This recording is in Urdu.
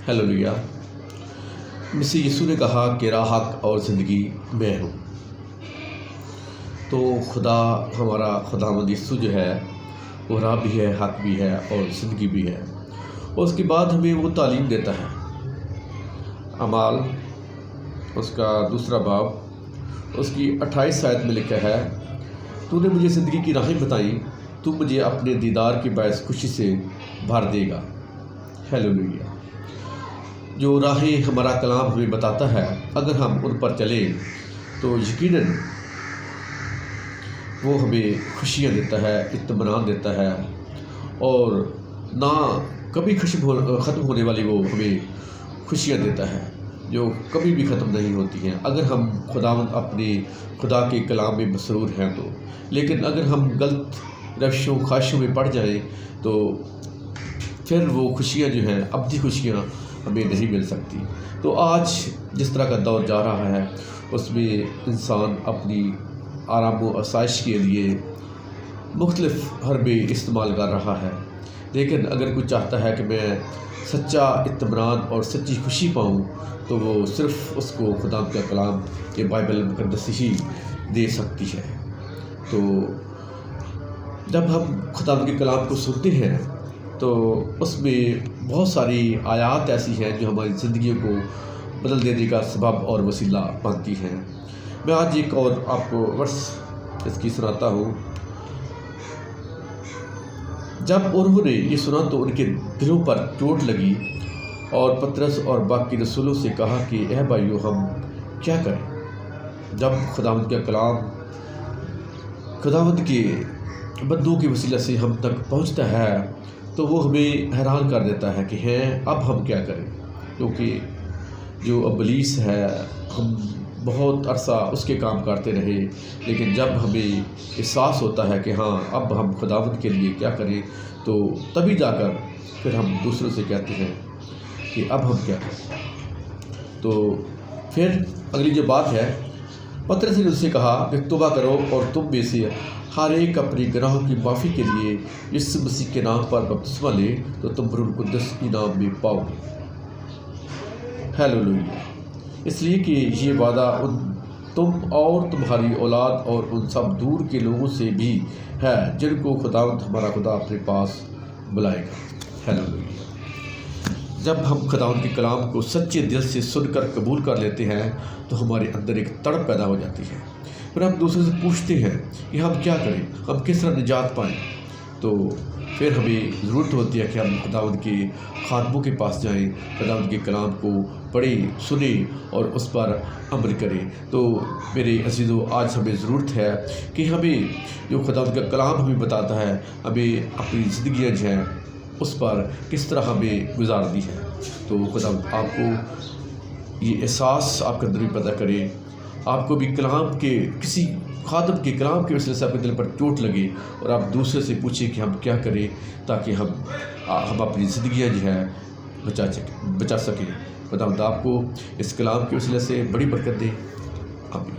ہیللویا۔ مسیح یسوع نے کہا کہ راہ، حق اور زندگی میں ہوں۔ تو ہمارا خداوند یسوع جو ہے وہ راہ بھی ہے، حق بھی ہے اور زندگی بھی ہے، اور اس کے بعد ہمیں وہ تعلیم دیتا ہے۔ اعمال اس کا 2 باب اس کی 28 آیت میں لکھا ہے، تو نے مجھے زندگی کی راہیں بتائیں، تو مجھے اپنے دیدار کے باعث خوشی سے بھر دے گا۔ ہیللویا۔ جو راہیں ہمارا کلام ہمیں بتاتا ہے، اگر ہم ان پر چلیں تو یقیناً وہ ہمیں خوشیاں دیتا ہے، اطمینان دیتا ہے، اور نہ کبھی ختم ہونے والی وہ ہمیں خوشیاں دیتا ہے جو کبھی بھی ختم نہیں ہوتی ہیں، اگر ہم اپنے خدا کے کلام میں مسرور ہیں تو۔ لیکن اگر ہم غلط روشوں خواہشوں میں پڑ جائیں تو پھر وہ خوشیاں جو ہیں، ابدی خوشیاں ہمیں نہیں مل سکتی۔ تو آج جس طرح کا دور جا رہا ہے اس میں انسان اپنی آرام و آسائش کے لیے مختلف حربے استعمال کر رہا ہے، لیکن اگر کوئی چاہتا ہے کہ میں سچا اطمینان اور سچی خوشی پاؤں تو وہ صرف اس کو خدا کا کلام کے بائبل مقدس ہی دے سکتی ہے۔ تو جب ہم خدا کے کلام کو سنتے ہیں تو اس میں بہت ساری آیات ایسی ہیں جو ہماری زندگیوں کو بدل دینے کا سبب اور وسیلہ بنتی ہیں۔ میں آج ایک اور آپ کو ورس اس کی سناتا ہوں۔ جب انہوں نے یہ سنا تو ان کے دلوں پر چوٹ لگی، اور پطرس اور باقی رسولوں سے کہا کہ اے بھائیو، ہم کیا کریں؟ جب خداوند کا کلام خداوند کے بندوں کے وسیلہ سے ہم تک پہنچتا ہے تو وہ ہمیں حیران کر دیتا ہے کہ اب ہم کیا کریں، کیونکہ جو ابلیس ہے، ہم بہت عرصہ اس کے کام کرتے رہے، لیکن جب ہمیں احساس ہوتا ہے کہ ہاں اب ہم خداوند کے لیے کیا کریں، تو تبھی جا کر پھر ہم دوسروں سے کہتے ہیں کہ اب ہم کیا کریں۔ تو پھر اگلی جو بات ہے، پطرس نے ان سے کہا کہ توبہ کرو اور تم میں سے ہر ایک اپنی گناہوں کی معافی کے لیے یسوع مسیح کے نام پر بپتسمہ لے تو تم روح القدس انعام میں پاؤ گے۔ ہیللویا۔ اس لیے کہ یہ وعدہ تم اور تمہاری اولاد اور ان سب دور کے لوگوں سے بھی ہے جن کو خداوند ہمارا خدا اپنے پاس بلائے گا۔ ہیللویا۔ جب ہم خداوند کے کلام کو سچے دل سے سن کر قبول کر لیتے ہیں تو ہمارے اندر ایک تڑپ پیدا ہو جاتی ہے، پھر ہم دوسرے سے پوچھتے ہیں کہ ہم کیا کریں، ہم کس طرح نجات پائیں۔ تو پھر ہمیں ضرورت ہوتی ہے کہ ہم خداوند کے خادموں کے پاس جائیں، خداوند کے کلام کو پڑھیں، سنیں اور اس پر عمل کریں۔ تو میرے عزیزو، آج ہمیں ضرورت ہے کہ ہمیں جو خداوند کا کلام ہمیں بتاتا ہے، ہمیں اپنی زندگیاں جو ہیں اس پر کس طرح ہمیں گزارنی ہے۔ تو خداوند آپ کو یہ احساس آپ کے اندر بھی پیدا کرے، آپ کو بھی کلام کے کسی خادم کے کلام کے وسیلے سے اپنے دل پر چوٹ لگے اور آپ دوسرے سے پوچھیں کہ ہم کیا کریں تاکہ ہم اپنی زندگیاں جو ہے بچا سکیں۔ خداوند آپ کو اس کلام کے وسیلے سے بڑی برکت دے۔ آمین۔